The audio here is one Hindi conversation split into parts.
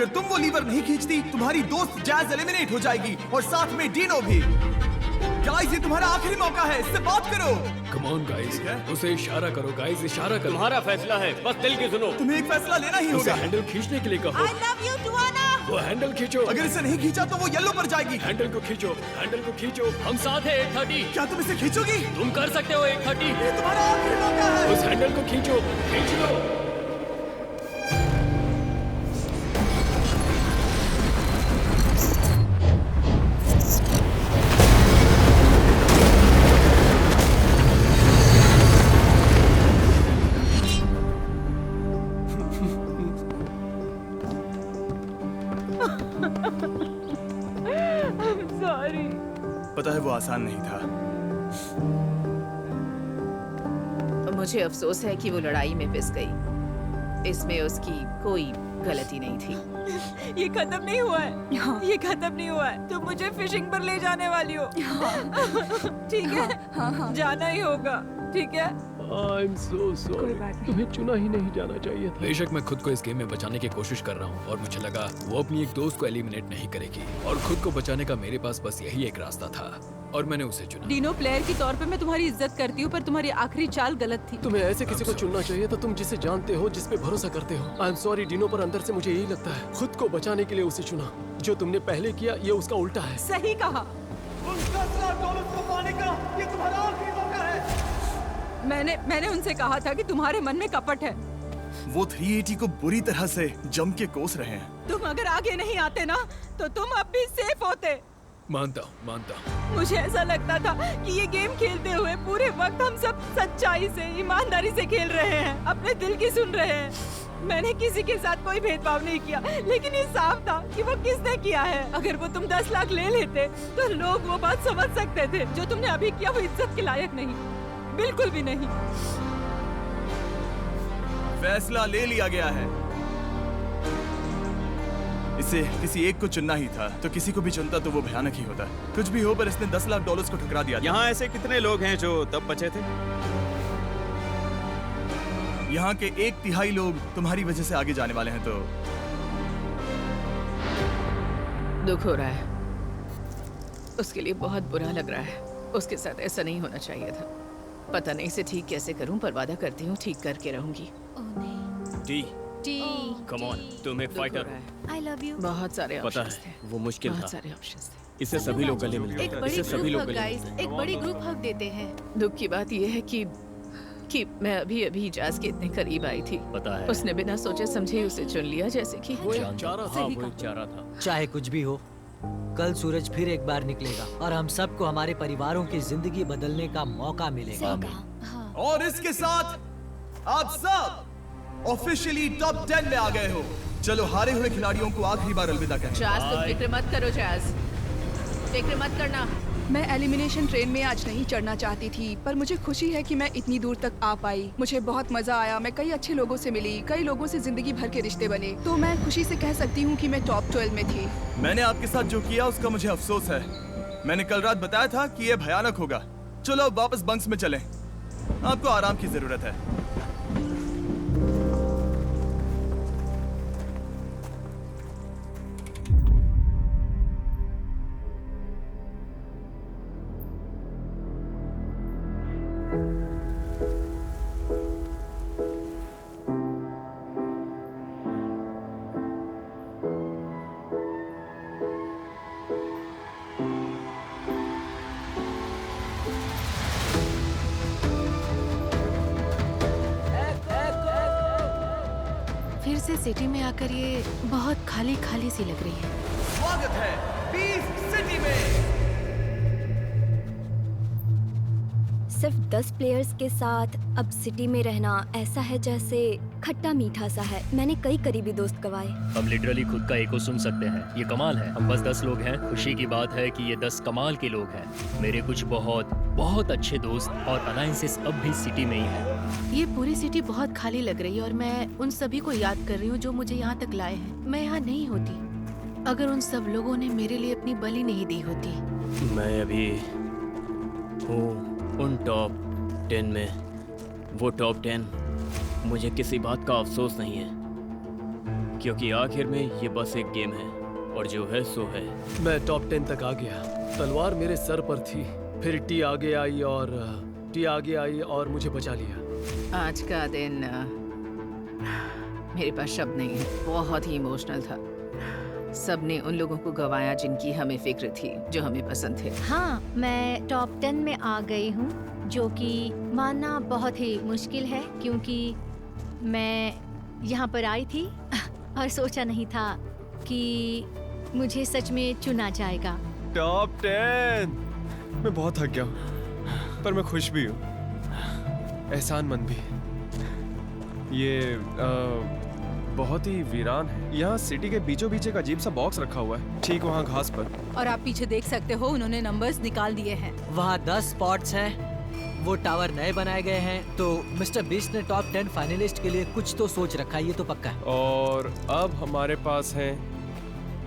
अगर तुम वो लीवर नहीं खींचती, तुम्हारी दोस्त जैज एलिमिनेट हो जाएगी और साथ में डीनो भी। गाइस, ये तुम्हारा आखिरी मौका है, इससे बात करो। कम ऑन गाइस, उसे इशारा करो गाइस, इशारा करो। तुम्हारा फैसला है, बस दिल की सुनो। तुम्हें एक फैसला लेना ही उसे होगा। हैंडल खींचने के लिए कहो। I love you, Tuana. वो हैंडल खींचो। अगर इसे नहीं खींचा तो वो येलो पर जाएगी। हैंडल को खींचो, हैंडल को खींचो। हम साथ हैं 830। क्या तुम इसे खींचोगी? तुम कर सकते हो 830। ये तुम्हारा आखिरी मौका है। उस हैंडल को खींचो, खींच लो। I'm sorry. पता है वो आसान नहीं था। मुझे अफसोस है कि वो लड़ाई में पिस गई। इसमें उसकी कोई गलती नहीं थी। ये खत्म नहीं हुआ है। ये खत्म नहीं हुआ है। तुम मुझे फिशिंग पर ले जाने वाली हो। ठीक है? जाना ही होगा। ठीक है? I'm so sorry. तुम्हें चुना ही नहीं जाना चाहिए था। बेशक मैं खुद को इस गेम में बचाने की कोशिश कर रहा हूँ और मुझे लगा वो अपनी एक दोस्त को एलिमिनेट नहीं करेगी और खुद को बचाने का मेरे पास बस यही एक रास्ता था और मैंने उसे चुना। डीनो, प्लेयर की तौर पे मैं तुम्हारी इज्जत करती हूँ, पर तुम्हारी आखिरी चाल गलत थी। तुम्हें ऐसे किसी को चुनना चाहिए था तुम जिसे जानते हो, जिस पे भरोसा करते हो। आई एम सॉरी डीनो, पर अंदर से मुझे यही लगता है खुद को बचाने के लिए उसे चुना। जो तुमने पहले किया ये उसका उल्टा है। सही कहा। ये तुम्हारा आखिरी मौका है। मैंने उनसे कहा था कि तुम्हारे मन में कपट है। वो 380 को बुरी तरह से जम के कोस रहे हैं। तुम अगर आगे नहीं आते ना, तो तुम अब भी सेफ होते। मानता हूँ। मुझे ऐसा लगता था कि ये गेम खेलते हुए पूरे वक्त हम सब सच्चाई से, ईमानदारी से खेल रहे हैं, अपने दिल की सुन रहे हैं। मैंने किसी के साथ कोई भेदभाव नहीं किया, लेकिन ये साफ था कि वो किसने किया है। अगर वो तुम 10 लाख ले लेते, तो लोग वो बात समझ सकते थे। जो तुमने अभी किया वो इज्जत के लायक नहीं, बिल्कुल भी नहीं। फैसला ले लिया गया है। इसे किसी एक को चुनना ही था, तो किसी को भी चुनता तो वो भयानक ही होता। कुछ भी हो, पर इसने 10 लाख डॉलर्स को ठुकरा दिया था। यहाँ ऐसे कितने लोग हैं जो तब बचे थे? यहाँ के 1/3 लोग तुम्हारी वजह से आगे जाने वाले हैं। तो दुख हो रहा है। उसके लिए बहुत बुरा लग रहा है। उसके साथ ऐसा नहीं होना चाहिए था। पता नहीं इसे ठीक कैसे करूं, पर वादा करती हूँ ठीक करके रहूंगी। टी, कम ऑन, तुम एक दुख हो फाइटर रहा हो। है। I love you. बहुत सारे पता ऑप्शंस थे। है वो मुश्किल बहुत था। सारे ऑप्शंस थे। इससे सभी लोग गले मिलते एक हैं। बड़ी इससे सभी ग्रुप लोग हग गले गाइस, मिलते हैं। एक बड़ी ग्रुप हग देते हैं। दुख की बात यह है कि मैं अभी जाज के इतने करीब आई थी। पता है उसने बिना सोचे समझे ही उसे चुन लिया, जैसे कि वो एक चारा था। हाँ, वो एक चारा था। चाहे कुछ भी हो, कल सूरज फिर एक बार निकलेगा और हम सबको हमारे परिवारों की जिंदगी बदलने का मौका मिलेगा। और इसके साथ आप सब ऑफिशियली टॉप 10 में आ गए हो। चलो हारे हुए खिलाड़ियों को आखिरी बार अलविदा कहें। जाज, तुम फिक्र मत करो। जाज, फिक्र मत करना। मैं एलिमिनेशन ट्रेन में आज नहीं चढ़ना चाहती थी, पर मुझे खुशी है कि मैं इतनी दूर तक आ पाई। मुझे बहुत मजा आया। मैं कई अच्छे लोगों से मिली, कई लोगों से जिंदगी भर के रिश्ते बने। तो मैं खुशी से कह सकती हूँ कि मैं टॉप 12 में थी। मैंने आपके साथ जो किया उसका मुझे अफसोस है। मैंने कल रात बताया था कि यह भयानक होगा। चलो अब वापस बंक्स में चलें। आपको आराम की जरूरत है। फिर से सिटी में आकर ये बहुत खाली खाली सी लग रही है। स्वागत है बीफ सिटी में। सिर्फ 10 प्लेयर्स के साथ अब सिटी में रहना ऐसा है जैसे खट्टा मीठा सा है। मैंने कई करीबी दोस्त गवाए। हम लिटरली खुद का एको सुन सकते हैं। ये कमाल है। हम बस 10 लोग हैं। खुशी की बात है कि ये 10 कमाल के लोग हैं। मेरे कुछ बहुत अच्छे दोस्त और अलायंसेस अब भी सिटी में ही हैं। ये पूरी सिटी बहुत खाली लग रही है और मैं उन सभी को याद कर रही हूँ जो मुझे यहाँ तक लाए हैं। मैं यहाँ नहीं होती अगर उन सब लोगों ने मेरे लिए अपनी बलि नहीं दी होती। मैं अभी हूँ उन टॉप 10 में। वो टॉप 10 मुझे किसी बात का अफसोस नहीं है क्योंकि आखिर में ये बस एक गेम है और जो है सो है। मैं टॉप 10 तक आ गया। तलवार मेरे सर पर थी, फिर टी आगे आई और मुझे बचा लिया। आज का दिन मेरे पास शब्द नहीं है, बहुत ही इमोशनल था। सबने उन लोगों को गवाया जिनकी हमें फिक्र थी, जो हमें पसंद थे। हाँ, मैं टॉप 10 में आ गई हूँ, जो कि मानना बहुत ही मुश्किल है क्योंकि मैं यहाँ पर आई थी और सोचा नहीं था कि मुझे सच में चुना जाएगा। टॉप 10। मैं बहुत थक गया हूँ, पर मैं खुश भी हूँ, एहसानमंद भी। ये बहुत ही वीरान है। यहाँ सिटी के बीचों बीच एक अजीब सा बॉक्स रखा हुआ है, ठीक वहाँ घास पर। और आप पीछे देख सकते हो, उन्होंने नंबर्स निकाल दिए हैं। वहाँ 10 स्पॉट्स हैं। वो टावर नए बनाए गए हैं, तो मिस्टर बीस्ट ने टॉप 10 फाइनलिस्ट के लिए कुछ तो सोच रखा है, ये तो पक्का है। और अब हमारे पास हैं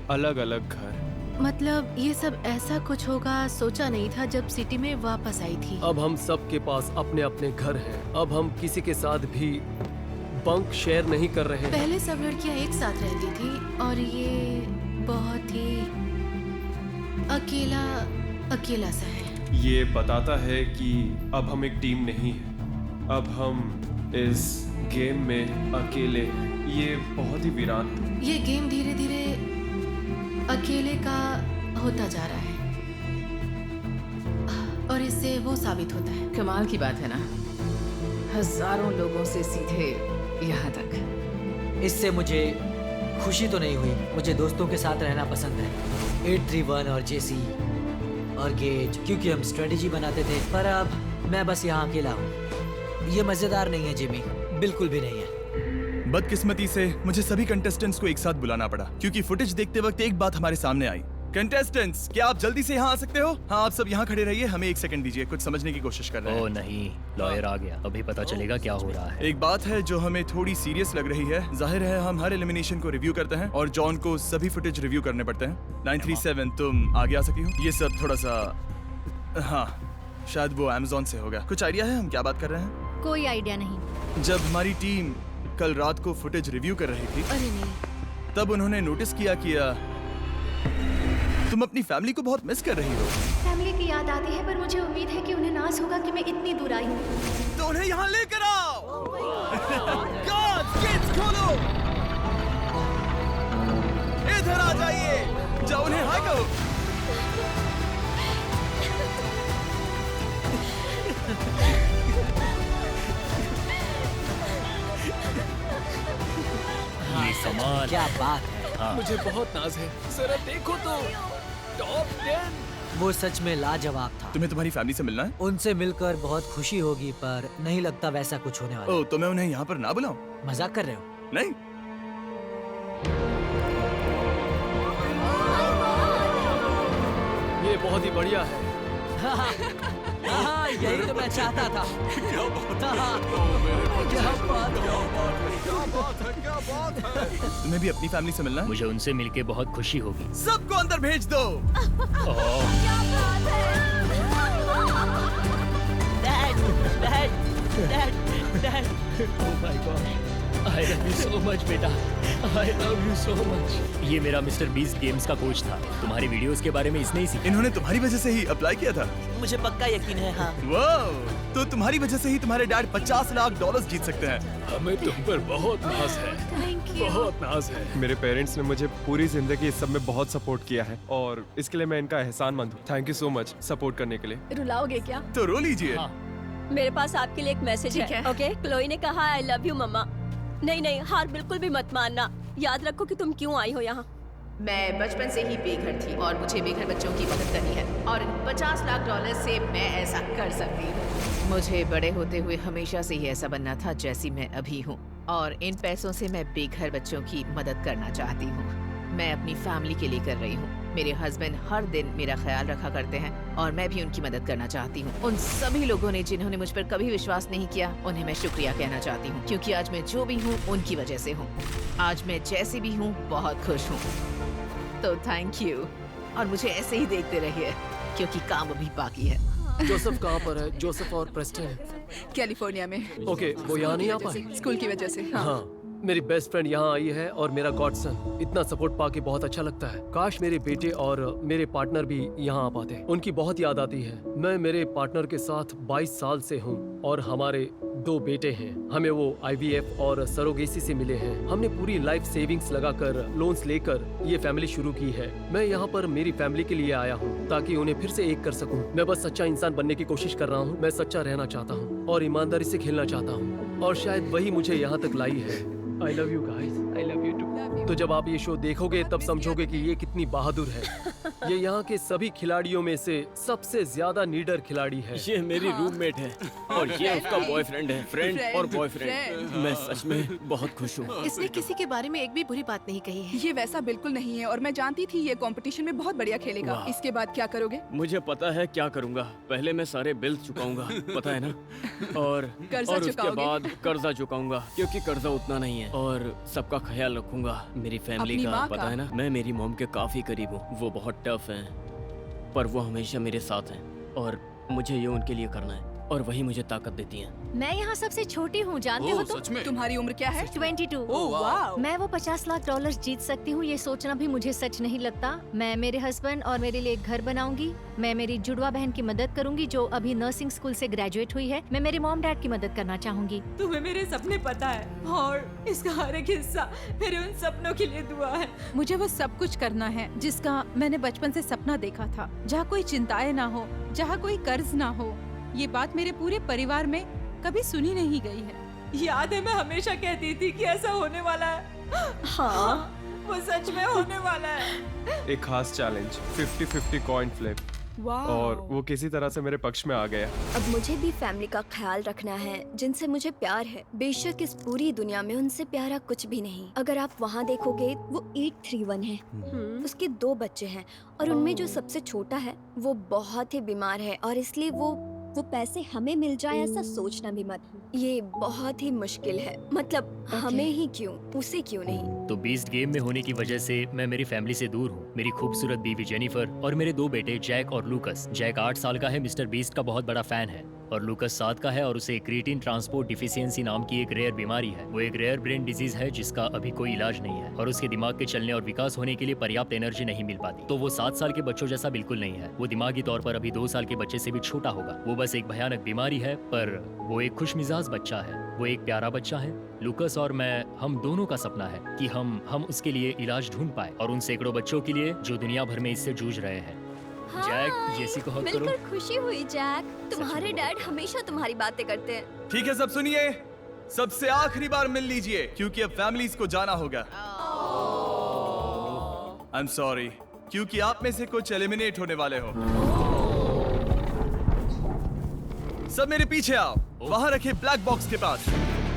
अलग अलग घर। मतलब ये सब ऐसा कुछ होगा सोचा नहीं था जब सिटी में वापस आई थी। अब हम सब के पास अपने अपने घर हैं। अब हम किसी के साथ भी बंक शेयर नहीं कर रहे हैं। पहले सब लड़कियां एक साथ रहती थी और ये बहुत ही अकेला सा है। ये बताता है कि अब हम एक टीम नहीं है, अब हम इस गेम में अकेले हैं। ये बहुत ही वीरान है। ये गेम धीरे धीरे अकेले का होता जा रहा है और इससे वो साबित होता है। कमाल की बात है ना, हजारों लोगों से सीधे यहाँ तक। इससे मुझे खुशी तो नहीं हुई, मुझे दोस्तों के साथ रहना पसंद है। 831 और जेसी और गेज, क्योंकि हम स्ट्रेटेजी बनाते थे। पर अब मैं बस यहाँ अकेला हूँ। ये मजेदार नहीं है जिमी, बिल्कुल भी नहीं है। बदकिस्मती से मुझे सभी कंटेस्टेंट्स को एक साथ बुलाना पड़ा क्योंकि फुटेज देखते वक्त एक बात हमारे सामने आई। कंटेस्टेंट्स, क्या आप जल्दी से यहाँ आ सकते हो? हाँ, आप सब यहाँ खड़े रहिए, हमें 1 सेकंड दीजिए, कुछ समझने की कोशिश कर रहे हैं। ओह नहीं, लॉयर आ गया, अभी पता चलेगा क्या हो रहा है। एक बात है जो हमें थोड़ी सीरियस लग रही है। जाहिर है हम हर एलिमिनेशन को रिव्यू करते हैं और जॉन को सभी फुटेज रिव्यू करने पड़ते हैं। 937, तुम आगे आ सकी हो? ये सब थोड़ा सा, हाँ, शायद वो अमेज़न से होगा। कुछ आइडिया है हम क्या बात कर रहे हैं? कोई आइडिया नहीं। जब हमारी टीम कल रात को फुटेज रिव्यू कर रही थी, अरे नहीं, तब उन्होंने नोटिस किया कि तुम अपनी फैमिली को बहुत मिस कर रही हो। फैमिली की याद आती है, पर मुझे उम्मीद है कि उन्हें नाज होगा कि मैं इतनी दूर आई हूँ। तो उन्हें यहाँ लेकर आओ। God, gates खोलो। इधर आ जाइए, जाओ उन्हें हाय करो। ये कमाल, क्या बात है। हाँ। मुझे बहुत नाज है। जरा देखो तो, टॉप 10। वो सच में लाजवाब था। तुम्हें तुम्हारी फैमिली से मिलना है? उनसे मिलकर बहुत खुशी होगी, पर नहीं लगता वैसा कुछ होने वाला। ओह, तो मैं उन्हें यहाँ पर ना बुलाऊं? मजाक कर रहे हो? नहीं। ये बहुत ही बढ़िया है। हाँ, यही तो मैं चाहता था। तुम्हें भी अपनी फैमिली से मिलना है? मुझे उनसे मिलके बहुत खुशी होगी। सबको अंदर भेज दो। Oh my God. I love you so much बेटा, I love you so much। ये मेरा मिस्टर बीस्ट गेम्स का कोच था। तुम्हारी वीडियोस के बारे में इसने ही सीखा। इन्होंने तुम्हारी वजह से ही अप्लाई किया था? मुझे पक्का यकीन है, हाँ। वाह, तो तुम्हारी वजह से ही तुम्हारे डैड $50 लाख जीत सकते हैं। हमें तुम पर बहुत नाज है, बहुत नाज है। मेरे पेरेंट्स ने मुझे पूरी जिंदगी इस सब में बहुत सपोर्ट किया है और इसके लिए मैं इनका एहसानमंद हूँ। Thank you so much support करने के लिए। रुलाओगे क्या? तो रो लीजिए। हाँ। मेरे पास आपके लिए एक मैसेज है। ओके, क्लोई ने कहा आई लव यू मम्मा। नहीं, हार बिल्कुल भी मत मानना। याद रखो कि तुम क्यों आई हो यहाँ। मैं बचपन से ही बेघर थी और मुझे बेघर बच्चों की मदद करनी है और इन $50 लाख से मैं ऐसा कर सकती हूँ। मुझे बड़े होते हुए हमेशा से ही ऐसा बनना था जैसी मैं अभी हूँ और इन पैसों से मैं बेघर बच्चों की मदद करना चाहती हूँ। मैं अपनी फैमिली के लिए कर रही हूँ। मेरे हस्बैंड हर दिन मेरा ख्याल रखा करते हैं और मैं भी उनकी मदद करना चाहती हूँ। उन सभी लोगों ने जिन्होंने मुझ पर कभी विश्वास नहीं किया, उन्हें मैं शुक्रिया कहना चाहती हूँ क्योंकि आज मैं जो भी हूँ उनकी वजह से हूँ। आज मैं जैसी भी हूँ बहुत खुश हूँ, तो थैंक यू और मुझे ऐसे ही देखते रहिए क्योंकि काम अभी बाकी है। जोसेफ कहाँ पर है? जोसेफ और प्रेस्टन? कैलिफोर्निया में। ओके, वो यहाँ नहीं आ पाए? स्कूल की वजह से। हाँ, मेरी बेस्ट फ्रेंड यहाँ आई है और मेरा गॉडसन। इतना सपोर्ट पाके बहुत अच्छा लगता है। काश मेरे बेटे और मेरे पार्टनर भी यहाँ आ पाते। उनकी बहुत याद आती है। मैं मेरे पार्टनर के साथ 22 साल से हूँ और हमारे 2 बेटे हैं। हमें वो IVF और सरोगेसी से मिले हैं। हमने पूरी लाइफ सेविंग्स लगाकर लोन्स लेकर ये फैमिली शुरू की है। मैं यहाँ पर मेरी फैमिली के लिए आया हूँ ताकि उन्हें फिर से एक कर सकूँ। मैं बस सच्चा इंसान बनने की कोशिश कर रहा हूँ। मैं सच्चा रहना चाहता हूँ और ईमानदारी से खेलना चाहता हूँ और शायद वही मुझे यहाँ तक लाई है। I love you guys. I love you too. तो जब आप ये शो देखोगे तब समझोगे कि ये कितनी बहादुर है। ये यहाँ के सभी खिलाड़ियों में से सबसे ज्यादा नीडर खिलाड़ी है। ये मेरी रूममेट है और ये उसका बॉयफ्रेंड है। फ्रेंड और बॉयफ्रेंड। मैं सच में बहुत खुश हूँ। इसने किसी के बारे में एक भी बुरी बात नहीं कही है। ये वैसा बिल्कुल नहीं है और मैं जानती थी ये कंपटीशन में बहुत बढ़िया खेलेगा। वाह। इसके बाद क्या करोगे? मुझे पता है क्या करूँगा। पहले मैं सारे बिल चुकाऊंगा, पता है ना, और कर्जा उसके चुकाओगे? बाद कर्जा चुकाऊंगा क्योंकि कर्जा उतना नहीं है और सबका ख्याल रखूंगा। मेरी फैमिली अपनी का माँ पता का? है ना, मैं मेरी मॉम के काफी करीब हूँ। वो बहुत टफ हैं पर वो हमेशा मेरे साथ हैं और मुझे ये उनके लिए करना है और वही मुझे ताकत देती हैं। मैं यहाँ सबसे छोटी हूँ, जानते हो तुम? तुम्हारी उम्र क्या है? 22। ओह वाह। मैं वो 50 लाख डॉलर जीत सकती हूँ, ये सोचना भी मुझे सच नहीं लगता। मैं मेरे हस्बैंड और मेरे लिए एक घर बनाऊंगी। मैं मेरी जुड़वा बहन की मदद करूंगी जो अभी नर्सिंग स्कूल से ग्रेजुएट हुई है। मैं मेरे मॉम डैड की मदद करना चाहूंगी। तुम्हें मेरे सपने पता है और इसका हर एक हिस्सा मेरे उन सपनों के लिए दुआ है। मुझे वो सब कुछ करना है जिसका मैंने बचपन से सपना देखा था, जहाँ कोई चिंताएं ना हो, जहाँ कोई कर्ज ना हो। ये बात मेरे पूरे परिवार में कभी सुनी नहीं गई है। याद है मैं हमेशा कहती थी कि ऐसा होने वाला है। हाँ, वो सच में होने वाला है। एक खास चैलेंज 50-50 कॉइन फ्लिप वाह। और वो किसी तरह से मेरे पक्ष में आ गया। अब मुझे भी फैमिली का ख्याल रखना है जिनसे मुझे प्यार है। बेशक इस पूरी दुनिया में उनसे प्यारा कुछ भी नहीं। अगर आप वहाँ देखोगे वो 831 है। उसके 2 बच्चे हैं और उनमें जो सबसे छोटा है वो बहुत ही बीमार है और इसलिए वो पैसे हमें मिल जाए ऐसा सोचना भी मत। ये बहुत ही मुश्किल है। मतलब हमें ही क्यों, उसे क्यों नहीं। तो बीस्ट गेम में होने की वजह से मैं मेरी फैमिली से दूर हूँ। मेरी खूबसूरत बीवी जेनिफर और मेरे 2 बेटे जैक और लूकस। जैक 8 साल का है, मिस्टर बीस्ट का बहुत बड़ा फैन है और लूकस 7 का है और उसे क्रिएटिन ट्रांसपोर्ट डिफिशियंसी नाम की एक रेयर बीमारी है। वो एक रेयर ब्रेन डिजीज है जिसका अभी कोई इलाज नहीं है और उसके दिमाग के चलने और विकास होने के लिए पर्याप्त एनर्जी नहीं मिल पाती। तो वो 7 साल के बच्चों जैसा बिल्कुल नहीं है। वो दिमागी तौर पर अभी 2 साल के बच्चे से भी छोटा होगा। वो बस एक भयानक बीमारी है पर वो एक खुशमिजाज बच्चा है। वो एक प्यारा बच्चा है। लूकस और मैं, हम दोनों का सपना है कि हम उसके लिए इलाज ढूंढ पाए और उन सैकड़ों बच्चों के लिए जो दुनिया भर में इससे जूझ रहे हैं। जैक, जेसी को हक करो। मिलकर खुशी हुई जैक। तुम्हारे डैड हमेशा तुम्हारी बातें करते हैं। ठीक है, सब सुनिए, सबसे आखिरी बार मिल लीजिए क्योंकि अब फैमिलीज को जाना होगा। आई एम सॉरी क्योंकि आप में से कुछ एलिमिनेट होने वाले हो। सब मेरे पीछे आओ। वहां रखे ब्लैक बॉक्स के पास।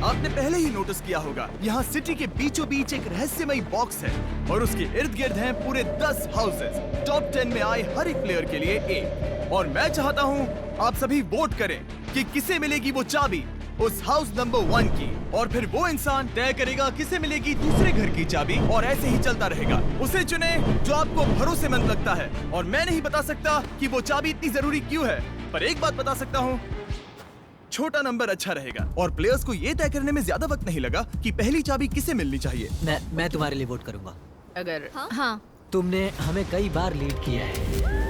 आपने पहले ही नोटिस किया होगा, यहाँ सिटी के बीचों बीच एक रहस्यमयी बॉक्स है और उसके इर्द गिर्द हैं पूरे 10 हाउसेस। टॉप 10 में आए हर एक प्लेयर के लिए एक। और मैं चाहता हूँ आप सभी वोट करें कि किसे मिलेगी वो चाबी उस हाउस नंबर 1 की, और फिर वो इंसान तय करेगा किसे मिलेगी दूसरे घर की चाबी और ऐसे ही चलता रहेगा। उसे चुने जो आपको भरोसेमंद लगता है और मैं नहीं बता सकता कि वो चाबी इतनी जरूरी क्यों है, पर एक बात बता सकता हूँ, छोटा नंबर अच्छा रहेगा और प्लेयर्स को ये तय करने में ज्यादा वक्त नहीं लगा कि पहली चाबी किसे मिलनी चाहिए। मैं तुम्हारे लिए वोट करूंगा। अगर हाँ, तुमने हमें कई बार लीड किया है।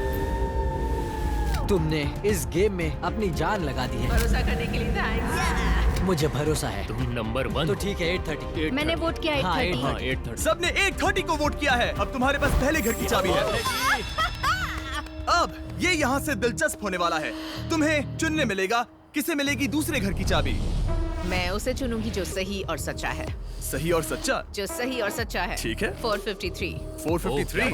तुमने इस गेम में अपनी जान लगा दी है। भरोसा करने के लिए थैंक्स। मुझे भरोसा है। तुम नंबर 1। तो ठीक है 830। मैंने वोट किया 830। हाँ, 830। सबने 830 को वोट किया है। अब तुम्हारे पास पहले घर की चाबी है। अब ये यहाँ से दिलचस्प होने वाला है। तुम्हें चुनने मिलेगा किसे मिलेगी दूसरे घर की चाबी। मैं उसे चुनूंगी जो सही और सच्चा है। सही और सच्चा? जो सही और सच्चा है। ठीक है। 453। 453।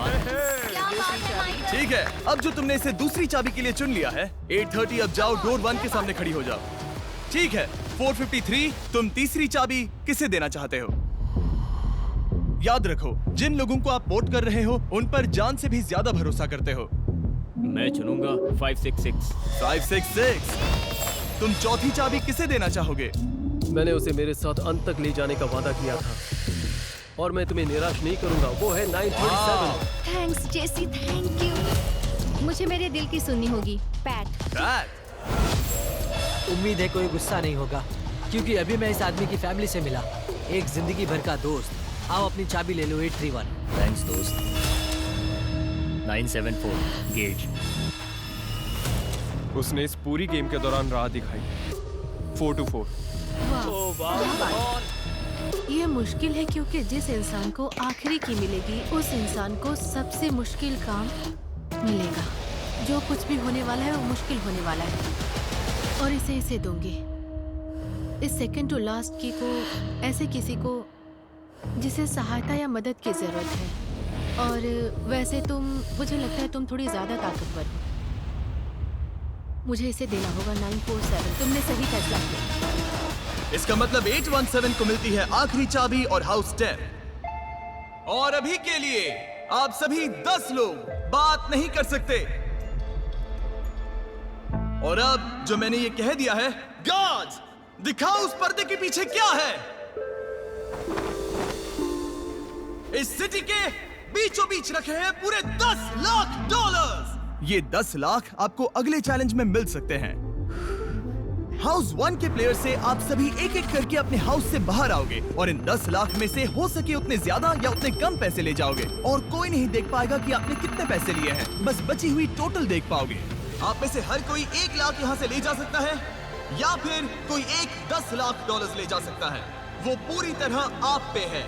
ठीक है, अब जो तुमने इसे दूसरी चाबी के लिए चुन लिया है, 830 अब जाओ डोर 1 के सामने खड़ी हो जाओ। ठीक है, 453 तुम तीसरी चाबी किसे देना चाहते हो? याद रखो, जिन लोगों को आप वोट कर रहे हो उन पर जान से भी ज्यादा भरोसा करते हो। मैं चुनूंगा 566। 566। तुम चौथी चाबी किसे देना चाहोगे? मैंने उसे मेरे साथ अंत तक ले जाने का वादा किया था और मैं तुम्हें निराश नहीं करूंगा। वो है 937। Thanks Jessie, thank you. मुझे मेरे दिल की सुननी होगी। पैट। पैट। उम्मीद है कोई गुस्सा नहीं होगा क्योंकि अभी मैं इस आदमी की फैमिली से मिला, एक जिंदगी भर का दोस्त। आओ अपनी चाबी ले लो 831। थैंक्स दोस्त। 974 गेज। उसने इस पूरी गेम के दौरान राह दिखाई, 4 to 4। ये मुश्किल है क्योंकि जिस इंसान को आखिरी की मिलेगी उस इंसान को सबसे मुश्किल काम मिलेगा। जो कुछ भी होने वाला है वो मुश्किल होने वाला है और इसे दूंगी। इस सेकंड टू लास्ट की को ऐसे किसी को जिसे सहायता या मदद की जरूरत है। और वैसे मुझे लगता है तुम थोड़ी ज्यादा ताकतवर हो। मुझे इसे देना होगा 947। तुमने सही फैसला किया। इसका मतलब 817 को मिलती है आखिरी चाबी और हाउस 10। और अभी के लिए आप सभी 10 लोग बात नहीं कर सकते। और अब जो मैंने ये कह दिया है, गार्ड्स दिखाओ उस पर्दे के पीछे क्या है। इस सिटी के बीचों बीच रखे हैं पूरे $10 लाख। ये 10 लाख आपको अगले चैलेंज में मिल सकते हैं। हाउस 1 के प्लेयर से आप सभी एक एक करके अपने हाउस से बाहर आओगे और इन 10 लाख में से हो सके उतने ज्यादा या उतने कम पैसे ले जाओगे और कोई नहीं देख पाएगा कि आपने कितने पैसे लिए हैं। बस बची हुई टोटल देख पाओगे। आप में से हर कोई 1 लाख यहाँ से ले जा सकता है या फिर कोई एक $10 लाख ले जा सकता है। वो पूरी तरह आप पे है।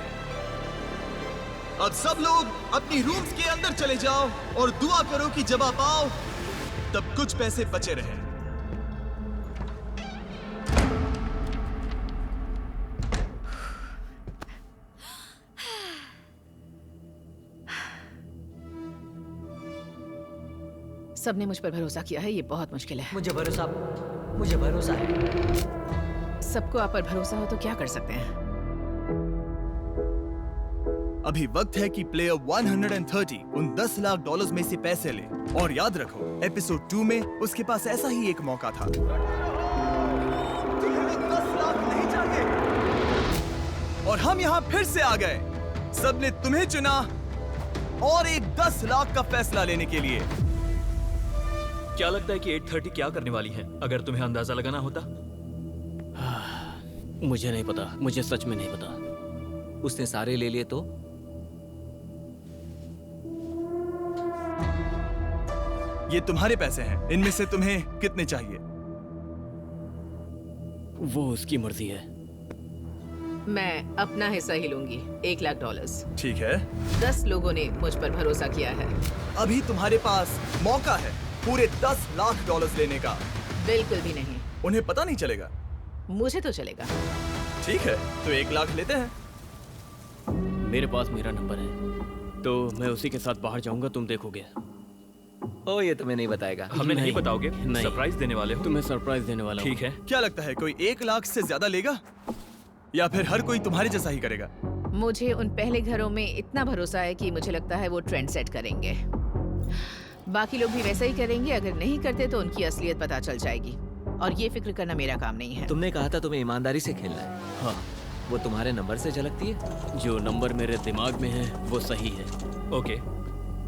अब सब लोग अपनी रूम्स के अंदर चले जाओ और दुआ करो कि जब आप आओ तब कुछ पैसे बचे रहे। सबने मुझ पर भरोसा किया है, ये बहुत मुश्किल है। मुझे भरोसा है। सबको आप पर भरोसा हो तो क्या कर सकते हैं। अभी वक्त है कि प्लेयर 130 उन $10 लाख में से पैसे ले। और याद रखो, एपिसोड 2 में उसके पास ऐसा ही एक मौका था। तुम्हें वो 10 लाख नहीं चाहिए। और हम यहाँ फिर से आ गए। सबने तुम्हें चुना और एक $10 लाख का फैसला लेने के लिए। क्या लगता है कि 830 क्या करने वाली है, अगर तुम्हें अंदाजा लगाना होता? मुझे नहीं पता, मुझे सच में नहीं पता। उसने सारे ले लिए तो? ये तुम्हारे पैसे हैं। इनमें से तुम्हें कितने चाहिए? वो उसकी मर्जी है। मैं अपना हिस्सा ही लूंगी, $1 लाख। ठीक है। 10 लोगों ने मुझ पर भरोसा किया है। अभी तुम्हारे पास मौका है पूरे $10 लाख लेने का। बिल्कुल भी नहीं। उन्हें पता नहीं चलेगा। मुझे तो चलेगा। ठीक है, तो 1 लाख लेते हैं। मेरे पास मेरा नंबर है तो मैं उसी के साथ बाहर जाऊंगा, तुम देखोगे। ओ, ये तुम्हें नहीं बताएगा। हमें नहीं बताओगे? नहीं। सरप्राइज देने वाले हो? तुम्हें सरप्राइज देने वाला हूं। ठीक है। क्या लगता है कोई 1 लाख से ज्यादा लेगा या फिर हर कोई तुम्हारे जैसा ही करेगा? मुझे उन पहले घरों में इतना भरोसा है कि मुझे लगता है वो ट्रेंड सेट करेंगे। बाकी लोग भी वैसा ही करेंगे। अगर नहीं करते तो उनकी असलियत पता चल जाएगी और ये फिक्र करना मेरा काम नहीं है। तुमने कहा था तुम्हें ईमानदारी से खेलना है। हाँ, वो तुम्हारे नंबर से झलकती है। जो नंबर मेरे दिमाग में है वो सही है। ओके।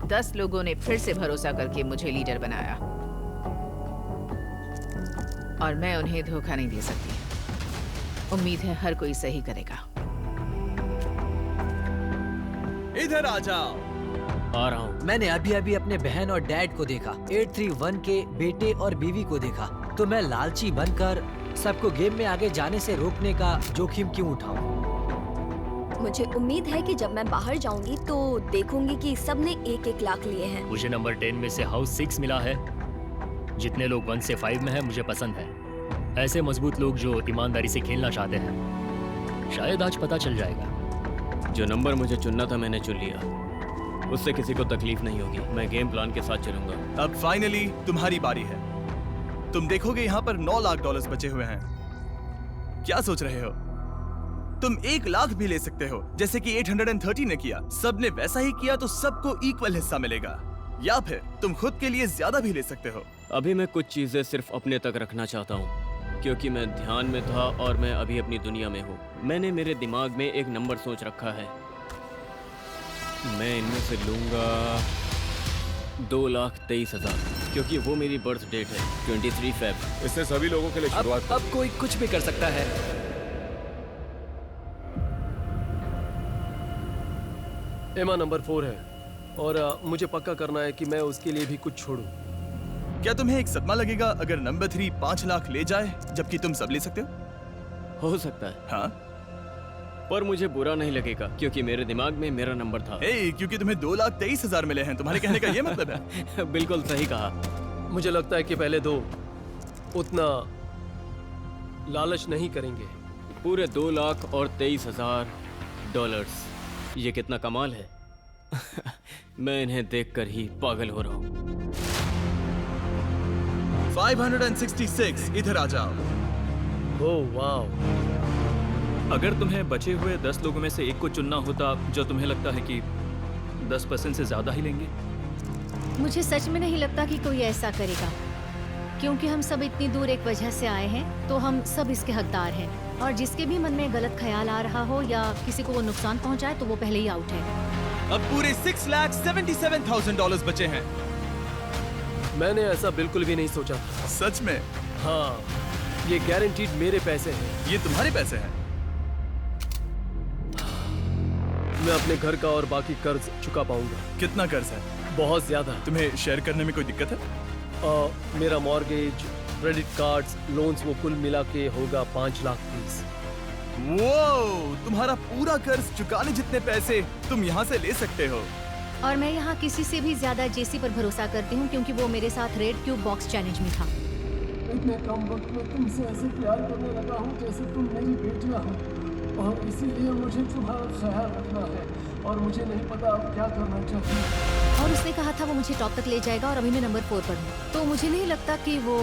10 लोगों ने फिर से भरोसा करके मुझे लीडर बनाया और मैं उन्हें धोखा नहीं दे सकती। उम्मीद है हर कोई सही करेगा। इधर आ जाओ। आ रहा हूँ। मैंने अभी अपने बहन और डैड को देखा, 831 के बेटे और बीवी को देखा, तो मैं लालची बनकर सबको गेम में आगे जाने से रोकने का जोखिम क्यों उठाऊं? मुझे उम्मीद है कि जब मैं बाहर जाऊंगी तो देखूंगी कि सबने 1-1 लाख लिए हैं। मुझे नंबर 10 में से हाउस 6 मिला है। जितने लोग 1 से 5 में हैं मुझे पसंद है। ऐसे मजबूत लोग जो ईमानदारी से खेलना चाहते हैं। शायद आज पता चल जाएगा। जो नंबर मुझे चुनना था मैंने चुन लिया। उससे किसी को तकलीफ नहीं होगी। मैं गेम प्लान के साथ चलूंगा। अब फाइनली तुम्हारी बारी है। तुम देखोगे यहाँ पर $9 लाख बचे हुए हैं। क्या सोच रहे हो? तुम 1 लाख भी ले सकते हो जैसे कि 830 ने किया। सबने वैसा ही किया तो सबको इक्वल हिस्सा मिलेगा। या फिर तुम खुद के लिए ज्यादा भी ले सकते हो। अभी मैं कुछ चीजें सिर्फ अपने तक रखना चाहता हूँ क्योंकि मैं ध्यान में था और मैं अभी अपनी दुनिया में हूँ। मैंने मेरे दिमाग में एक नंबर सोच रखा है। मैं इनमें से लूंगा 2,23,000 क्योंकि वो मेरी बर्थ डेट है, 23 फ़रवरी। इससे सभी लोगों के लिए शुरुआत। अब कोई कुछ भी कर सकता है। एमा नंबर 4 है और मुझे पक्का करना है कि मैं उसके लिए भी कुछ छोड़ूं। क्या तुम्हें एक सदमा लगेगा अगर नंबर 3 5 लाख ले जाए जबकि तुम सब ले सकते हो? हो सकता है, हाँ, पर मुझे बुरा नहीं लगेगा क्योंकि मेरे दिमाग में मेरा नंबर था। क्योंकि तुम्हें 2,23,000 मिले हैं। तुम्हारे कहने का ये मतलब है? बिल्कुल सही कहा। मुझे लगता है कि पहले दो उतना लालच नहीं करेंगे। पूरे $2,23,000। ये कितना कमाल है। मैं इन्हें देखकर ही पागल हो रहा हूँ। 566, इधर आ जाओ। ओह वाह। अगर तुम्हें बचे हुए 10 लोगों में से एक को चुनना होता जो तुम्हें लगता है कि 10% से ज्यादा ही लेंगे? मुझे सच में नहीं लगता कि कोई ऐसा करेगा, क्योंकि हम सब इतनी दूर एक वजह से आए हैं, तो हम सब इसके हकदार हैं। और जिसके भी मन में गलत ख्याल आ रहा हो या किसी को वो नुकसान पहुंचाए तो वो पहले ही आउट है। अब पूरे $6,77,000 बचे हैं। मैंने ऐसा बिल्कुल भी नहीं सोचा था। सच में? हाँ, ये गारंटीड मेरे पैसे हैं। ये तुम्हारे पैसे हैं? मैं अपने घर का और बाकी कर्ज चुका पाऊंगा। कितना कर्ज है? बहुत ज्यादा। तुम्हें शेयर करने में कोई दिक्कत है? मेरा मॉर्गेज, क्रेडिट कार्ड्स, लोन्स वो कुल मिला के होगा 5,20,000। वो तुम्हारा पूरा कर्ज चुकाने जितने पैसे तुम यहाँ से ले सकते हो। और मैं यहाँ किसी से भी ज्यादा जेसी पर भरोसा करती हूँ, क्योंकि वो मेरे साथ रेड क्यूब बॉक्स चैलेंज में था। इतने कम वक्त में तुमसे ऐसे प्यार करने लगा हूँ जैसे तुम मेरी बेटियाँ हो, और इसीलिए मुझे तुम्हारा ख्याल रखना है और मुझे नहीं पता अब क्या करना चाहिए। और उसने कहा था वो मुझे टॉप तक ले जाएगा और अभी मैं नंबर 4 पर हूँ, तो मुझे नहीं लगता कि वो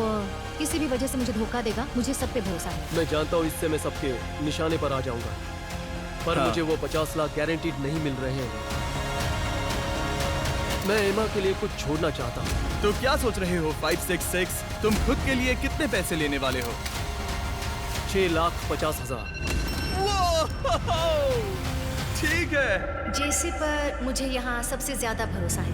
किसी भी वजह से मुझे धोखा देगा। मुझे सब पे भरोसा है। मैं जानता हूँ इससे मैं सबके निशाने पर आ जाऊंगा, पर मुझे वो 50 लाख गारंटीड नहीं मिल रहे हैं। मैं एमा के लिए कुछ छोड़ना चाहता हूँ। तो क्या सोच रहे हो 566? तुम खुद के लिए कितने पैसे लेने वाले हो? 6,50,000। ठीक है। जेसी पर मुझे यहाँ सबसे ज्यादा भरोसा है।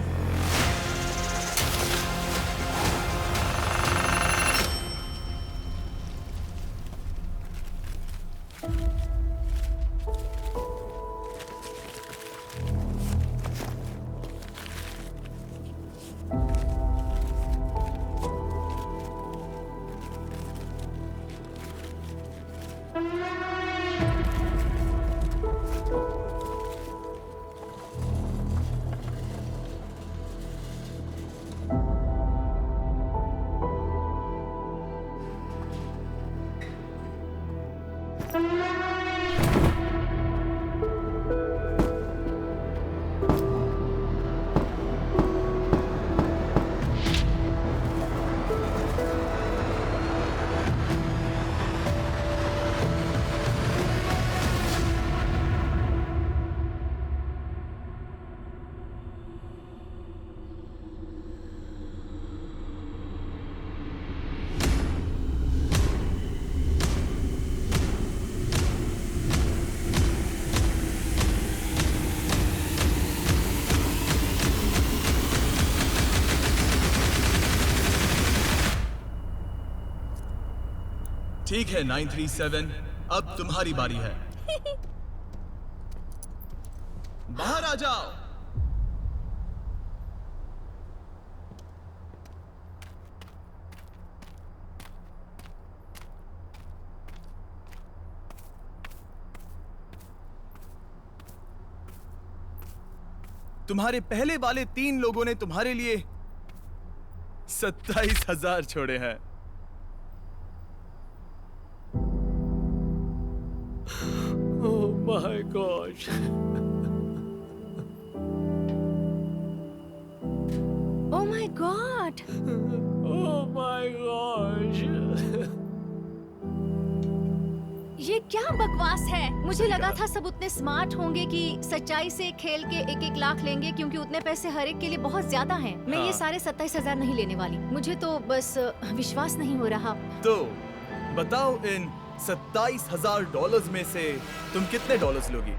ठीक है 937, अब तुम्हारी बारी है। बाहर आ जाओ। तुम्हारे पहले वाले 3 लोगों ने तुम्हारे लिए 27,000 छोड़े हैं। Oh my gosh. Oh my God. Oh my gosh. ये क्या बकवास है? मुझे लगा था सब उतने स्मार्ट होंगे कि सच्चाई से खेल के 1-1 लाख लेंगे, क्योंकि उतने पैसे हर एक के लिए बहुत ज्यादा हैं। मैं ये सारे 27,000 नहीं लेने वाली। मुझे तो बस विश्वास नहीं हो रहा। तो बताओ इन $27,000 में से तुम कितने डॉलर्स लोगी?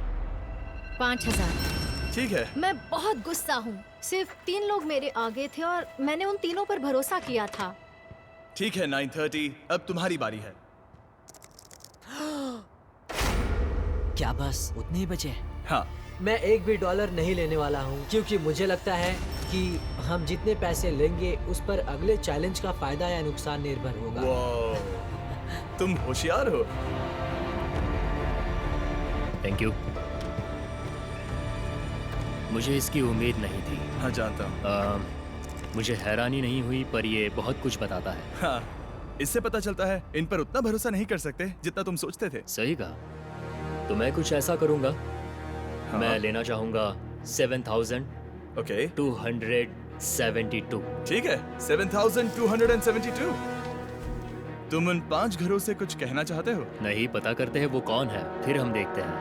5,000। ठीक है। मैं बहुत गुस्सा हूँ। सिर्फ 3 लोग मेरे आगे थे और मैंने उन तीनों पर भरोसा किया था। ठीक है 930, अब तुम्हारी बारी है। क्या बस उतने ही बचे? हाँ। मैं एक भी डॉलर नहीं लेने वाला हूँ क्योंकि मुझे लगता है कि हम जितने पैसे लेंगे उस पर अगले चैलेंज का फायदा या नुकसान निर्भर होगा। वाह, तुम होशियार हो। Thank you. मुझे इसकी उम्मीद नहीं थी। हाँ, जानता हूँ। मुझे हैरानी नहीं हुई, पर ये बहुत कुछ बताता है। हाँ, इससे पता चलता है इन पर उतना भरोसा नहीं कर सकते जितना तुम सोचते थे। सही कहा। तो मैं कुछ ऐसा करूंगा। हाँ। मैं लेना चाहूंगा 7,000 ओके 272। ठीक है, 7,272। तुम उन 5 घरों से कुछ कहना चाहते हो? नहीं, पता करते हैं वो कौन है, फिर हम देखते हैं।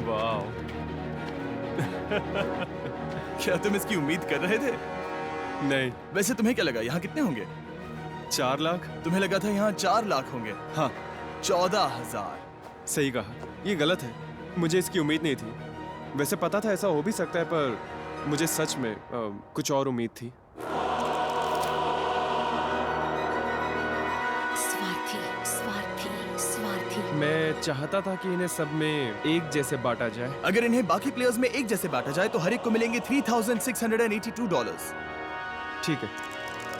वाह। क्या तुम इसकी उम्मीद कर रहे थे? नहीं। वैसे तुम्हें क्या लगा यहाँ कितने होंगे? 4 लाख। तुम्हें लगा था यहाँ 4 लाख होंगे? हाँ। 14,000। सही कहा, ये गलत है। मुझे इसकी उम्मीद नहीं थी। वैसे पता था ऐसा हो भी सकता है, पर मुझे सच में कुछ और उम्मीद थी। स्वार्थी, स्वार्थी, स्वार्थी। मैं चाहता था कि इन्हें सब में एक जैसे बांटा जाए। अगर इन्हें बाकी प्लेयर्स में एक जैसे बांटा जाए तो हर एक को मिलेंगे $3,682। ठीक है।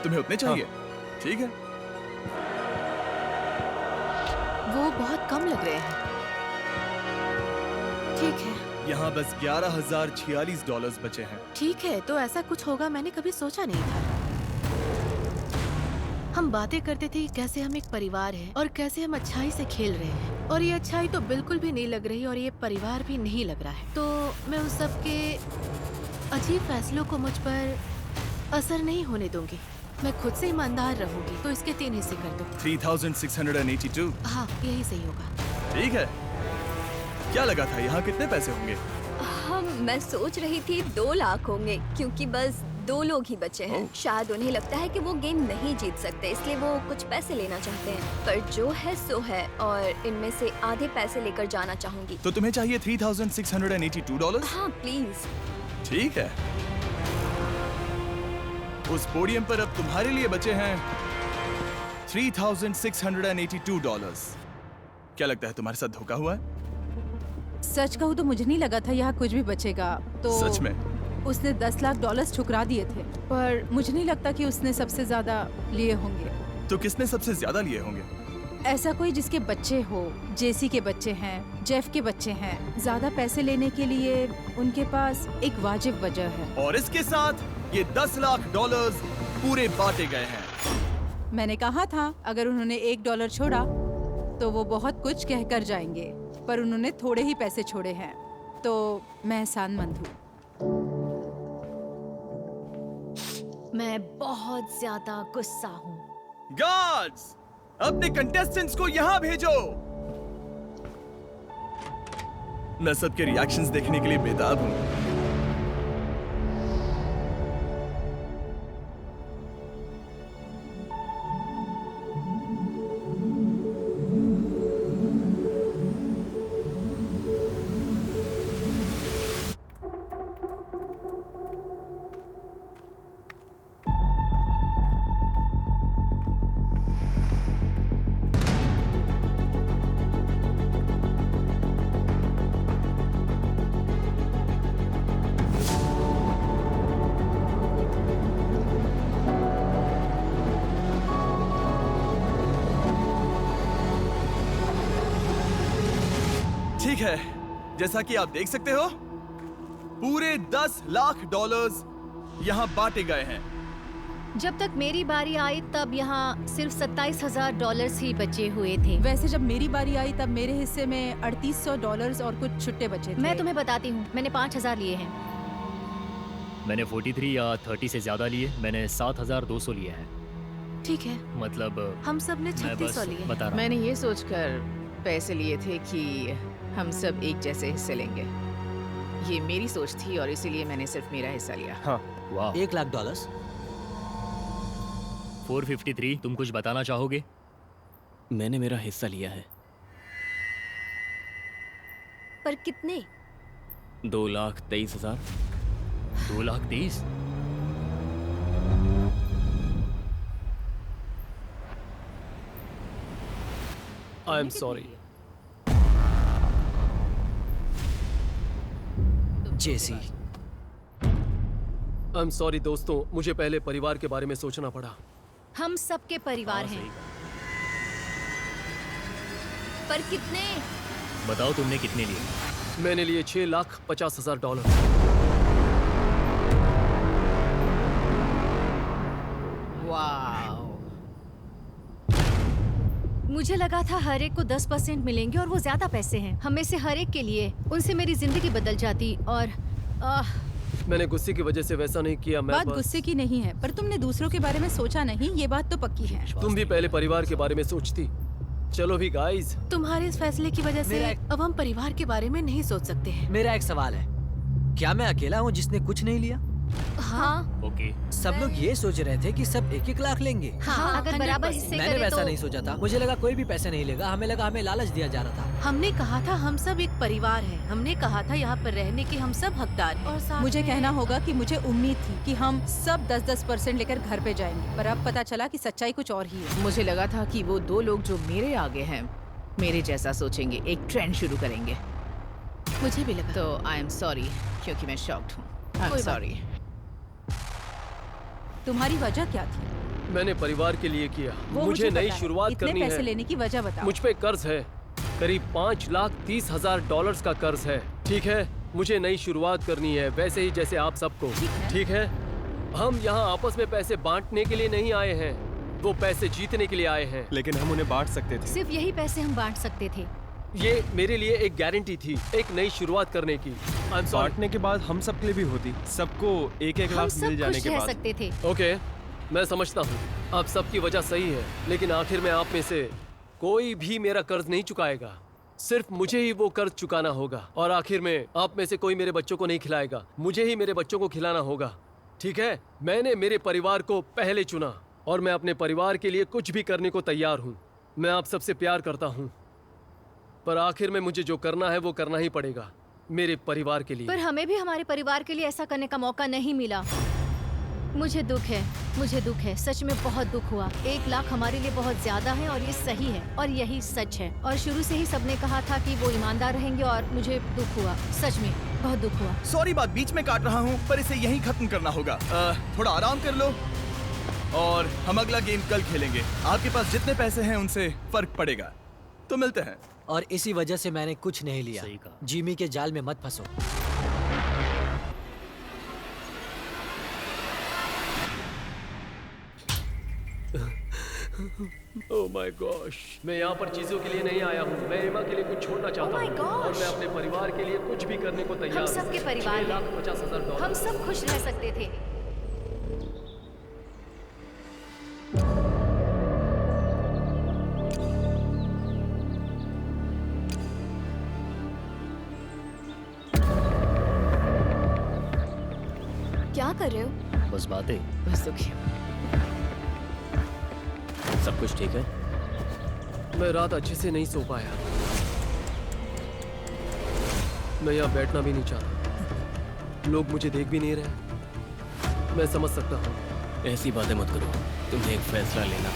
तुम्हें उतने चाहिए? हाँ। ठीक है। वो बहुत कम लग रहे हैं। ठीक है। यहाँ बस $11,046 बचे हैं। ठीक है, तो ऐसा कुछ होगा मैंने कभी सोचा नहीं था। हम बातें करते थे कैसे हम एक परिवार हैं और कैसे हम अच्छाई से खेल रहे हैं, और ये अच्छाई तो बिल्कुल भी नहीं लग रही और ये परिवार भी नहीं लग रहा है। तो मैं उस सब के अजीब फैसलों को मुझ पर असर नहीं होने दूंगी। मैं खुद से ईमानदार रहूंगी। तो इसके 3 हिस्से कर दो। 3,682। हाँ, यही सही होगा। ठीक है। क्या लगा था यहाँ कितने पैसे होंगे? मैं सोच रही थी 2 लाख होंगे क्योंकि बस 2 लोग ही बचे हैं। शायद उन्हें लगता है कि वो गेम नहीं जीत सकते, इसलिए वो कुछ पैसे लेना चाहते हैं। पर जो है सो है, और इनमें से आधे पैसे लेकर जाना चाहूंगी। तो तुम्हें चाहिए $3,682? हाँ प्लीज। ठीक है। उस पोडियम पर अब तुम्हारे लिए बचे हैं $3,682। क्या लगता है तुम्हारे साथ धोखा हुआ है? सच कहूँ तो मुझे नहीं लगा था यहाँ कुछ भी बचेगा। तो सच में? उसने $10 लाख ठुकरा दिए थे, पर मुझे नहीं लगता कि उसने सबसे ज्यादा लिए होंगे। तो किसने सबसे ज्यादा लिए होंगे? ऐसा कोई जिसके बच्चे हो। जेसी के बच्चे हैं, जेफ के बच्चे हैं। ज्यादा पैसे लेने के लिए उनके पास एक वाजिब वजह है। और इसके साथ ये $10 लाख पूरे बांटे गए हैं। मैंने कहा था अगर उन्होंने $1 छोड़ा तो वो बहुत कुछ कहकर जाएंगे, पर उन्होंने थोड़े ही पैसे छोड़े हैं, तो मैं एहसानमंद हूँ। मैं बहुत ज्यादा गुस्सा हूँ। गार्ड्स, अपने कंटेस्टेंट्स को यहाँ भेजो। मैं सबके रिएक्शंस देखने के लिए बेताब हूँ। ठीक है, जैसा कि आप देख सकते हो पूरे $10 लाख यहाँ बांटे गए हैं। जब तक मेरी बारी आई तब यहाँ सिर्फ $27,000 ही बचे हुए थे। वैसे जब मेरी बारी आई तब मेरे हिस्से में $3,800 और कुछ छुट्टे बचे थे। मैं तुम्हें बताती हूँ, मैंने 5,000 लिए हैं। मैंने 43 या 30 से ज्यादा लिए। मैंने 7,200 लिए हैं। ठीक है, मतलब हम सब ने मैं 3600 बस लिए। बता रहा हूँ। मैंने ये सोचकर पैसे लिए थे कि हम सब एक जैसे हिस्से लेंगे। ये मेरी सोच थी और इसीलिए मैंने सिर्फ मेरा हिस्सा लिया। हाँ। वाह। $1 लाख। 453, तुम कुछ बताना चाहोगे? मैंने मेरा हिस्सा लिया है। पर कितने? 2,23,000। 2,30,000? I am sorry, Jessie. I am sorry दोस्तों, मुझे पहले परिवार के बारे में सोचना पड़ा। हम सबके परिवार हैं। पर कितने? बताओ तुमने कितने लिए? मैंने लिए $6,50,000। वाओ। मुझे लगा था हर एक को 10% मिलेंगे और वो ज्यादा पैसे हैं। हम में से हर एक के लिए उनसे मेरी जिंदगी बदल जाती। और मैंने गुस्से की वजह से वैसा नहीं किया। मैं बात गुस्से की नहीं है, पर तुमने दूसरों के बारे में सोचा नहीं, ये बात तो पक्की है। तुम भी पहले परिवार के बारे में सोचती। चलो भी गाइस, तुम्हारे इस फैसले की वजह से अब हम परिवार के बारे में नहीं सोच सकते हैं। मेरा एक सवाल है, क्या मैं अकेला हूँ जिसने कुछ नहीं लिया? हाँ। ओके। सब लोग ये सोच रहे थे कि सब 1-1 लाख लेंगे। हाँ, अगर बराबर हिस्से मैंने करें वैसा तो... नहीं सोचा था। मुझे लगा कोई भी पैसे नहीं लेगा। हमें लगा हमें लालच दिया जा रहा था। हमने कहा था हम सब एक परिवार हैं। हमने कहा था यहाँ पर रहने के हम सब हकदार। और साथ मुझे कहना होगा कि मुझे उम्मीद थी कि हम सब 10-10% लेकर घर पे जाएंगे, पर अब पता चला कि सच्चाई कुछ और ही है। मुझे लगा था कि वो 2 लोग जो मेरे आगे हैं मेरे जैसा सोचेंगे, एक ट्रेंड शुरू करेंगे। मुझे भी लगा। तो आई एम सॉरी, क्योंकि मैं शॉक्ड हूँ। आई एम सॉरी। तुम्हारी वजह क्या थी? मैंने परिवार के लिए किया। वो मुझे नई पता है। शुरुआत इतने करनी पैसे है। लेने की वजह बताओ। मुझ पे कर्ज है, करीब $5,30,000 का कर्ज है। ठीक है, मुझे नई शुरुआत करनी है, वैसे ही जैसे आप सबको। ठीक है, हम यहाँ आपस में पैसे बांटने के लिए नहीं आए हैं, वो पैसे जीतने के लिए आए हैं। लेकिन हम उन्हें बांट सकते थे। सिर्फ यही पैसे हम बांट सकते थे। ये मेरे लिए एक गारंटी थी, एक नई शुरुआत करने की। बांटने के बाद हम सबके लिए भी होती, सबको 1-1 लाख मिल जाने के बाद। सकते थे। ओके, मैं समझता हूँ आप सबकी वजह सही है, लेकिन आखिर में आप में से कोई भी मेरा कर्ज नहीं चुकाएगा। सिर्फ मुझे ही वो कर्ज चुकाना होगा। और आखिर में आप में से कोई मेरे बच्चों को नहीं खिलाएगा, मुझे ही मेरे बच्चों को खिलाना होगा। ठीक है, मैंने मेरे परिवार को पहले चुना और मैं अपने परिवार के लिए कुछ भी करने को तैयार हूँ। मैं आप सबसे प्यार करता हूँ, पर आखिर में मुझे जो करना है वो करना ही पड़ेगा मेरे परिवार के लिए। पर हमें भी हमारे परिवार के लिए ऐसा करने का मौका नहीं मिला। मुझे दुख है, सच में बहुत दुख हुआ। 1 लाख हमारे लिए बहुत ज्यादा है और ये सही है और यही सच है। और शुरू से ही सबने कहा था कि वो ईमानदार रहेंगे और मुझे दुख हुआ, सच में बहुत दुख हुआ। सॉरी बात बीच में काट रहा हूँ, पर इसे यहीं खत्म करना होगा। थोड़ा आराम कर लो और हम अगला गेम कल खेलेंगे। आपके पास जितने पैसे हैं उनसे फर्क पड़ेगा। तो मिलते हैं। और इसी वजह से मैंने कुछ नहीं लिया। जिमी के जाल में मत फंसो। ओह माय गॉश, मैं यहाँ पर चीजों के लिए नहीं आया हूँ। मैं एमा के लिए कुछ छोड़ना चाहता हूँ और मैं अपने परिवार के लिए कुछ भी करने को तैयार हूँ। हम सबके परिवार हैं। $6,50,000। हम सब खुश रह सकते थे। क्या कर रहे हो? बस बातें। बस दुखी। सब कुछ ठीक है? मैं रात अच्छे से नहीं सो पाया। मैं यहाँ बैठना भी नहीं चाहता। लोग मुझे देख भी नहीं रहे। मैं समझ सकता हूँ। ऐसी बातें मत करो, तुम्हें एक फैसला लेना।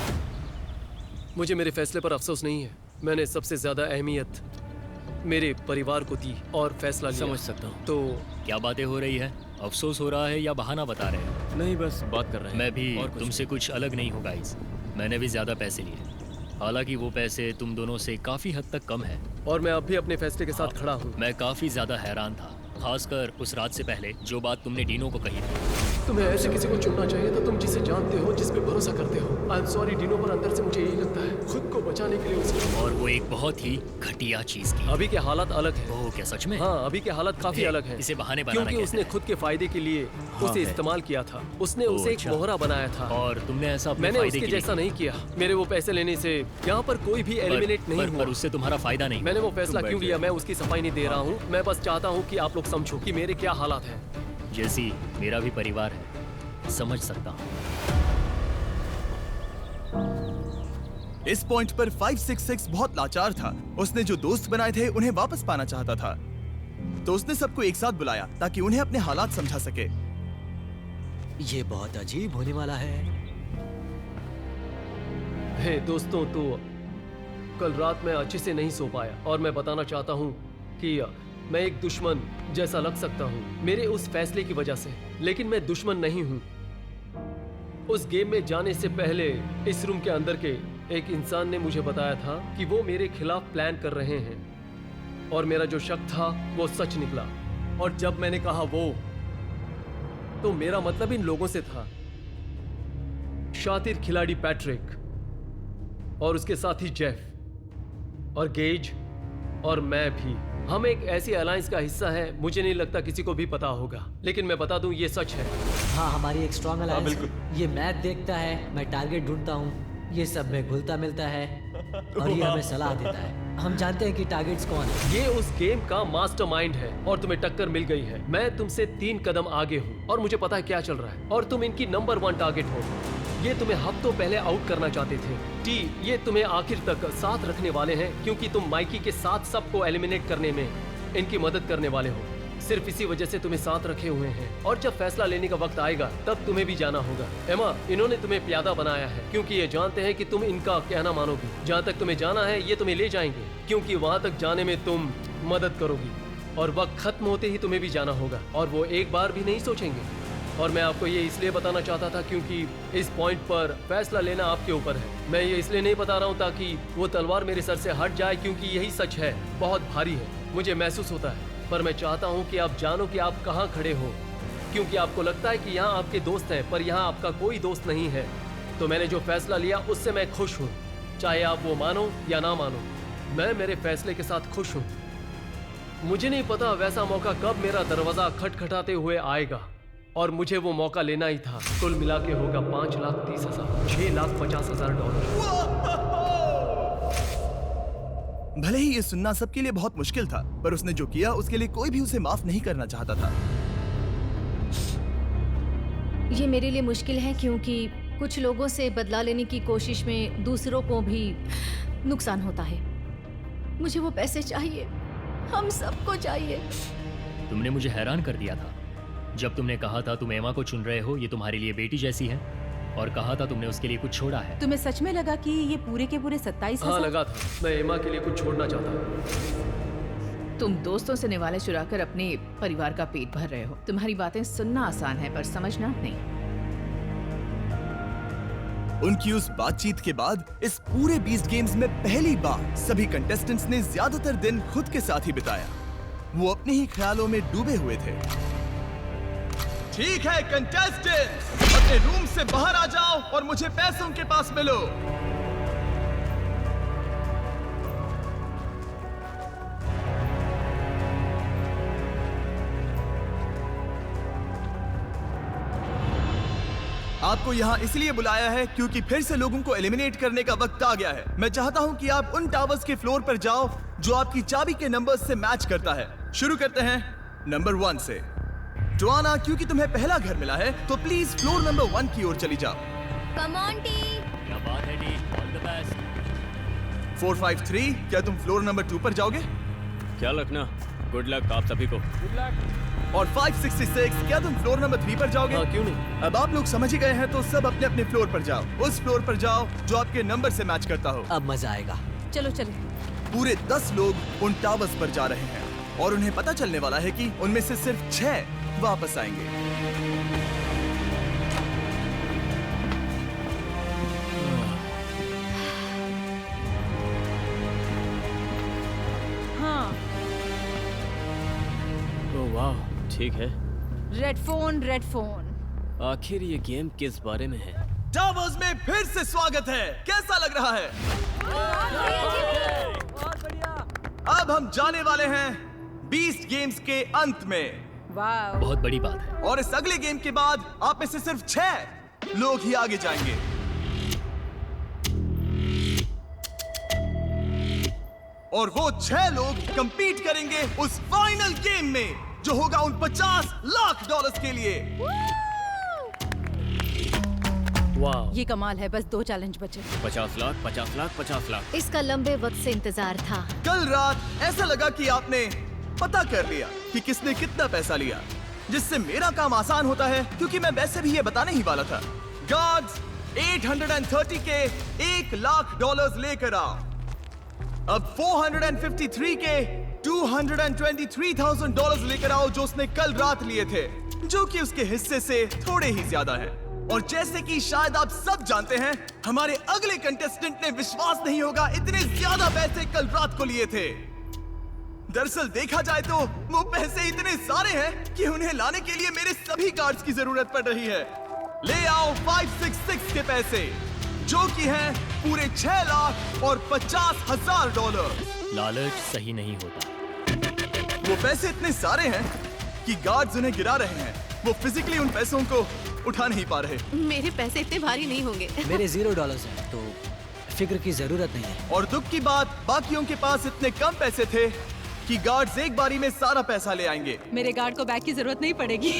मुझे मेरे फैसले पर अफसोस नहीं है। मैंने सबसे ज्यादा अहमियत मेरे परिवार को दी और फैसला लिया। समझ सकता हूँ। तो क्या बातें हो रही है? अफसोस हो रहा है या बहाना बता रहे हैं? नहीं, बस बात कर रहे हैं। मैं भी और तुमसे कुछ अलग नहीं हूँ गाइस। मैंने भी ज्यादा पैसे लिए, हालांकि वो पैसे तुम दोनों से काफी हद तक कम है। और मैं अब भी अपने फैसले के साथ खड़ा हूँ। मैं काफी ज्यादा हैरान था, खासकर उस रात से पहले जो बात तुमने डीनो को कही थी। तुम्हें ऐसे किसी को चुनना चाहिए था तुम जिसे जानते हो, जिस पे भरोसा करते हो। आई एम सॉरी डीनो, पर अंदर से मुझे यही लगता है खुद को बचाने के लिए उसे। और वो एक बहुत ही घटिया चीज की। अभी के हालात अलग है। ओह, क्या सच में? हाँ, अभी के हालात काफी अलग है। इसे बहाने बनाना क्योंकि उसने खुद के फायदे के लिए उसे इस्तेमाल किया था। उसने उसे एक मोहरा बनाया था। और तुमने ऐसा अपने मैंने फायदे उसके के लिए जैसा नहीं किया। मेरे वो पैसे लेने से यहाँ पर कोई भी एलिमिनेट नहीं हुआ। पर उससे तुम्हारा फायदा नहीं। मैंने वो फैसला क्यों लिया, मैं उसकी सफाई नहीं दे रहा हूँ। मैं बस चाहता हूँ कि आप लोग समझो कि मेरे क्या हालात हैं। जैसी मेरा भी परिवार है, समझ सकता हूँ। इस पॉइंट पर 566 बहुत लाचार था। उसने जो दोस्त बनाए थे उन्हें वापस पाना चाहता था, तो उसने सबको एक साथ बुलाया ताकि उन्हें अपने हालात समझा सके। ये बहुत अजीब होने वाला है। हे दोस्तों, तो कल रात मैं अच्छे से नहीं सो पाया और मैं बताना चाहता हूँ कि मैं एक दुश्मन जैसा लग सकता हूँ मेरे उस फैसले की वजह से, लेकिन मैं दुश्मन नहीं हूँ। उस गेम में जाने से पहले इस रूम के अंदर के एक इंसान ने मुझे बताया था कि वो मेरे खिलाफ प्लान कर रहे हैं, और मेरा जो शक था वो सच निकला। और जब मैंने कहा वो, तो मेरा मतलब इन लोगों से था। शातिर खिलाड़ी पैट्रिक और उसके साथी जेफ और गेज और मैं भी। हम एक ऐसी अलायंस का हिस्सा है, मुझे नहीं लगता किसी को भी पता होगा, लेकिन मैं बता दूं ये सच है। हाँ, हमारी एक स्ट्रॉन्ग अलायंस है। ये मैप देखता है, मैं टारगेट ढूंढता हूँ, ये सब में घुलता मिलता है और ये हमें सलाह देता है। हम जानते हैं कि टारगेट्स कौन है। ये उस गेम का मास्टरमाइंड है और तुम्हें टक्कर मिल गई है। मैं तुमसे 3 कदम आगे हूँ और मुझे पता है क्या चल रहा है, और तुम इनकी नंबर 1 टारगेट हो। ये तुम्हें हफ्तों पहले आउट करना चाहते थे। टी, ये तुम्हें आखिर तक साथ रखने वाले हैं क्योंकि तुम माइकी के साथ सबको एलिमिनेट करने में इनकी मदद करने वाले हो। सिर्फ इसी वजह से तुम्हें साथ रखे हुए हैं, और जब फैसला लेने का वक्त आएगा तब तुम्हें भी जाना होगा। एमा, इन्होंने तुम्हें प्यादा बनाया है क्योंकि ये जानते हैं कि तुम इनका कहना मानोगी। जहाँ तक तुम्हें जाना है ये तुम्हें ले जाएंगे, क्योंकि वहाँ तक जाने में तुम मदद करोगी, और वक्त खत्म होते ही तुम्हें भी जाना होगा, और वो एक बार भी नहीं सोचेंगे। और मैं आपको ये इसलिए बताना चाहता था क्योंकि इस पॉइंट पर फैसला लेना आपके ऊपर है। मैं ये इसलिए नहीं बता रहा हूँ ताकि वो तलवार मेरे सर से हट जाए, क्योंकि यही सच है, बहुत भारी है, मुझे महसूस होता है। पर मैं चाहता हूँ कि आप जानो कि आप कहाँ खड़े हो, क्योंकि आपको लगता है कि यहाँ आपके दोस्त हैं, पर यहाँ आपका कोई दोस्त नहीं है। तो मैंने जो फैसला लिया उससे मैं खुश हूँ, चाहे आप वो मानो या ना मानो। मैं मेरे फैसले के साथ खुश हूँ। मुझे नहीं पता वैसा मौका कब मेरा दरवाजा खटखटाते हुए आएगा, और मुझे वो मौका लेना ही था। कुल मिला के होगा 5,30,000, $6,50,000। भले ही ये सुनना सबके लिए बहुत मुश्किल था, पर उसने जो किया उसके लिए कोई भी उसे माफ नहीं करना चाहता था। ये मेरे लिए मुश्किल है क्योंकि कुछ लोगों से बदला लेने की कोशिश में दूसरों को भी नुकसान होता है। मुझे वो पैसे चाहिए, हम सबको चाहिए। तुमने मुझे हैरान कर दिया था जब तुमने कहा था तुम एमा को चुन रहे हो, ये तुम्हारी लिए बेटी जैसी है, और कहा था तुमने उसके लिए कुछ छोड़ा है। तुम्हें सच में लगा कि ये पूरे के पूरे 27,000? हाँ, लगा था। मैं एमा के लिए कुछ छोड़ना चाहता हूँ। तुम दोस्तों से निवाले चुराकर अपने परिवार का पेट भर रहे हो। तुम्हारी बातें सुनना आसान है, पर समझना नहीं। उनकी उस बातचीत के बाद इस पूरे बीस्ट गेम्स में पहली बार सभी कंटेस्टेंट्स ने ज्यादातर दिन खुद के साथ ही बिताया। वो अपने ही ख्यालों में डूबे हुए थे। ठीक है कंटेस्टेंट्स, अपने रूम से बाहर आ जाओ और मुझे पैसों के पास मिलो। आपको यहाँ इसलिए बुलाया है क्योंकि फिर से लोगों को एलिमिनेट करने का वक्त आ गया है। मैं चाहता हूँ कि आप उन टावर्स के फ्लोर पर जाओ जो आपकी चाबी के नंबर्स से मैच करता है। शुरू करते हैं नंबर 1 से। जोआना, क्योंकि तुम्हें पहला घर मिला है तो प्लीज फ्लोर नंबर 1 की ओर चली जाओ। Come on T. क्या बात है टी, ऑल द बेस्ट। 453, क्या तुम फ्लोर नंबर 2 पर जाओगे? क्या लखना, गुड लक आप सभी को। Good luck. और 566, क्या तुम फ्लोर नंबर 3 पर जाओगे? हाँ, क्यों नहीं। अब आप लोग समझ ही गए हैं तो सब अपने अपने फ्लोर पर जाओ। उस फ्लोर पर जाओ जो आपके नंबर से मैच करता हो। अब मजा आएगा। चलो चले। पूरे 10 लोग उन टावर्स पर जा रहे हैं और उन्हें पता चलने वाला है कि उनमें से सिर्फ 6 वापस आएंगे। हाँ। ओह वाह, ठीक है। Red phone. आखिर ये गेम किस बारे में है? टावर्स में फिर से स्वागत है। कैसा लग रहा है? अब हम जाने वाले हैं बीस्ट गेम्स के अंत में। वाह, बहुत बड़ी बात है। और इस अगले गेम के बाद आप में से सिर्फ 6 लोग ही आगे जाएंगे। और वो 6 लोग कंपीट करेंगे उस फाइनल गेम में जो होगा उन $50 लाख के लिए। वाह, ये कमाल है। बस 2 चैलेंज बचे। 50 लाख, 50 लाख, 50 लाख। इसका लंबे वक्त से इंतजार था। कल रात ऐसा लगा कि आपने पता कर लिया कि किसने कितना पैसा लिया, जिससे मेरा काम आसान होता है क्योंकि मैं वैसे भी ये बताने ही वाला था। गार्ड्स, 830 के $1 लाख लेकर आओ। अब 453 के $223,000 लेकर आओ जो उसने कल रात लिए थे, जो कि उसके हिस्से से थोड़े ही ज्यादा है। और जैसे कि शायद आप सब जानते हैं, हमारे अगले कंटेस्टेंट ने विश्वास नहीं होगा इतने ज्यादा पैसे कल रात को लिए थे। दरअसल देखा जाए तो वो पैसे इतने सारे हैं कि उन्हें लाने के लिए मेरे सभी कार्ड्स की जरूरत पड़ रही है। ले आओ 566 के पैसे, जो कि हैं पूरे $6,50,000। लालच सही नहीं होता। वो पैसे इतने सारे हैं कि गार्ड्स उन्हें गिरा रहे हैं। वो फिजिकली उन पैसों को उठा नहीं पा रहे। मेरे पैसे इतने भारी नहीं होंगे। मेरे $0 हैं, तो फिक्र की जरूरत नहीं है। और दुख की बात, बाकियों के पास इतने कम पैसे थे कि गार्ड्स एक बारी में सारा पैसा ले आएंगे। मेरे गार्ड को बैग की जरूरत नहीं पड़ेगी।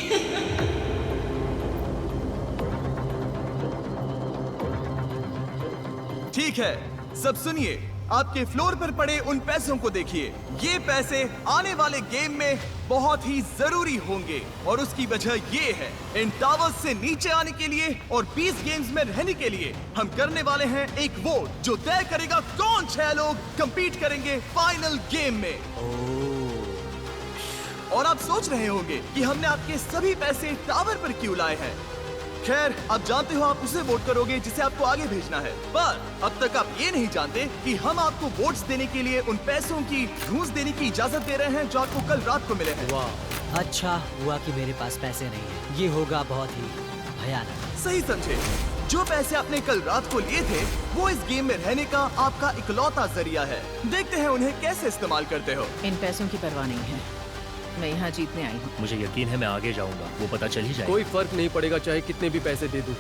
ठीक है, सब सुनिए। आपके फ्लोर पर पड़े उन पैसों को देखिए। ये पैसे आने वाले गेम में बहुत ही जरूरी होंगे और उसकी वजह ये है, इन टावर्स से नीचे आने के लिए और 20 गेम्स में रहने के लिए हम करने वाले हैं एक वोट जो तय करेगा कौन 6 लोग कंपीट करेंगे फाइनल गेम में। और आप सोच रहे होंगे कि हमने आपके सभी पैसे टावर पर क्यों लाए हैं। खैर, आप जानते हो आप उसे वोट करोगे जिसे आपको आगे भेजना है, पर अब तक आप ये नहीं जानते कि हम आपको वोट्स देने के लिए उन पैसों की घूस देने की इजाजत दे रहे हैं जो आपको कल रात को मिले हैं। वाह, अच्छा हुआ कि मेरे पास पैसे नहीं है। ये होगा बहुत ही भयानक। सही समझे। जो पैसे आपने कल रात को लिए थे वो इस गेम में रहने का आपका इकलौता जरिया है। देखते हैं उन्हें कैसे इस्तेमाल करते हो। इन पैसों की परवाह नहीं है, मैं यहाँ जीतने आई हूँ। मुझे यकीन है मैं आगे जाऊंगा, वो पता चल ही जाएगा। कोई फर्क नहीं पड़ेगा चाहे कितने भी पैसे दे दूं,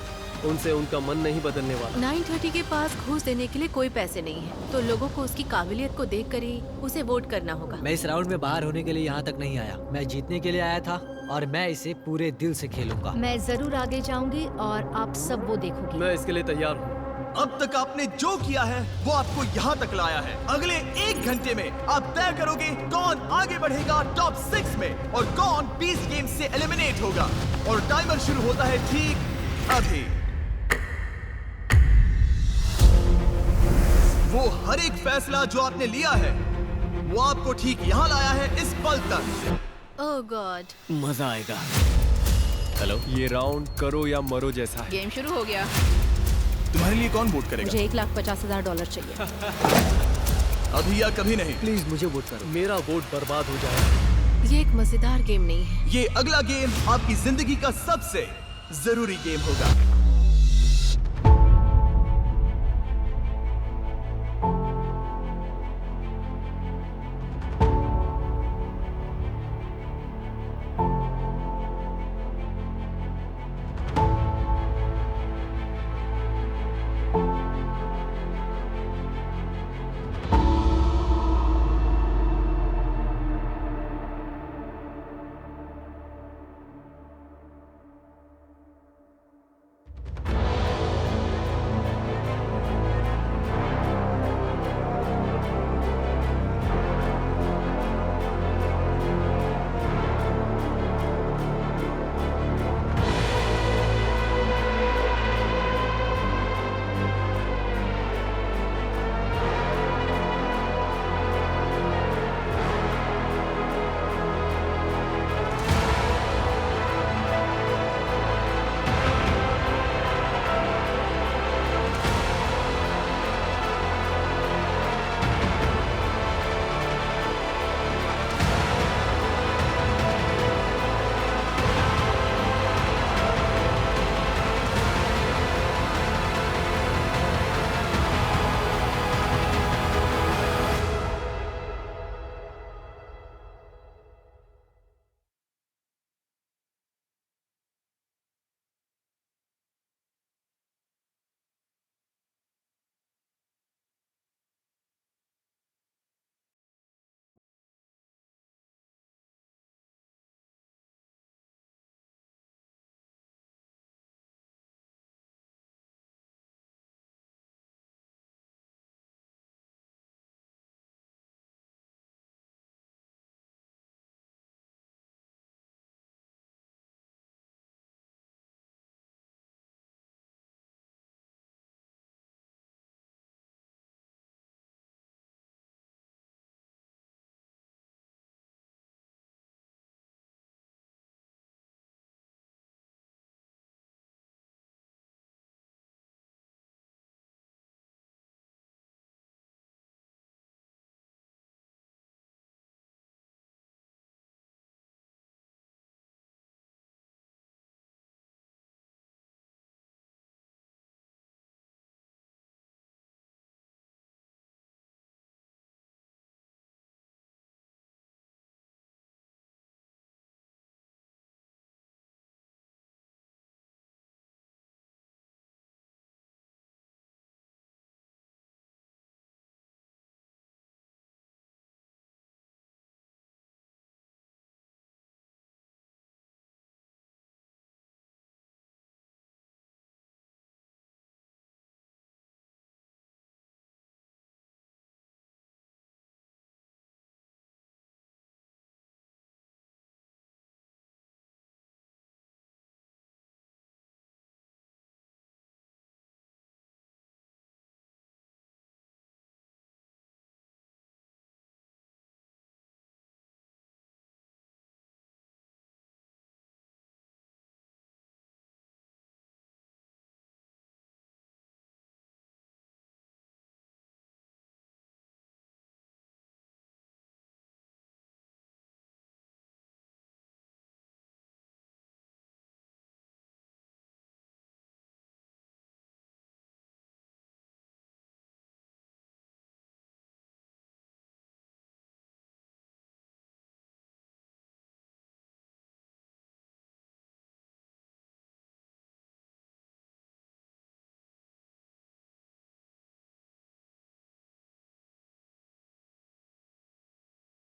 उनसे उनका मन नहीं बदलने वाला। 930 के पास घूस देने के लिए कोई पैसे नहीं है, तो लोगों को उसकी काबिलियत को देखकर ही उसे वोट करना होगा। मैं इस राउंड में बाहर होने के लिए यहाँ तक नहीं आया, मैं जीतने के लिए आया था और मैं इसे पूरे दिल से खेलूंगा। मैं जरूर आगे जाऊंगी और आप सब वो देखोगे। मैं इसके लिए तैयार हूँ। अब तक आपने जो किया है वो आपको यहाँ तक लाया है। अगले 1 घंटे में आप तय करोगे कौन आगे बढ़ेगा टॉप 6 में और कौन 20 गेम से एलिमिनेट होगा। और टाइमर शुरू होता है ठीक अभी। वो हर एक फैसला जो आपने लिया है वो आपको ठीक यहाँ लाया है इस पल तक। ओह गॉड, मजा आएगा। हेलो, ये राउंड करो या मरो जैसा है। गेम शुरू हो गया। तुम्हारे लिए कौन वोट करेगा? मुझे $1,50,000 चाहिए। अभी या कभी नहीं। प्लीज मुझे वोट करो, मेरा वोट बर्बाद हो जाए। ये एक मजेदार गेम नहीं है। ये अगला गेम आपकी जिंदगी का सबसे जरूरी गेम होगा।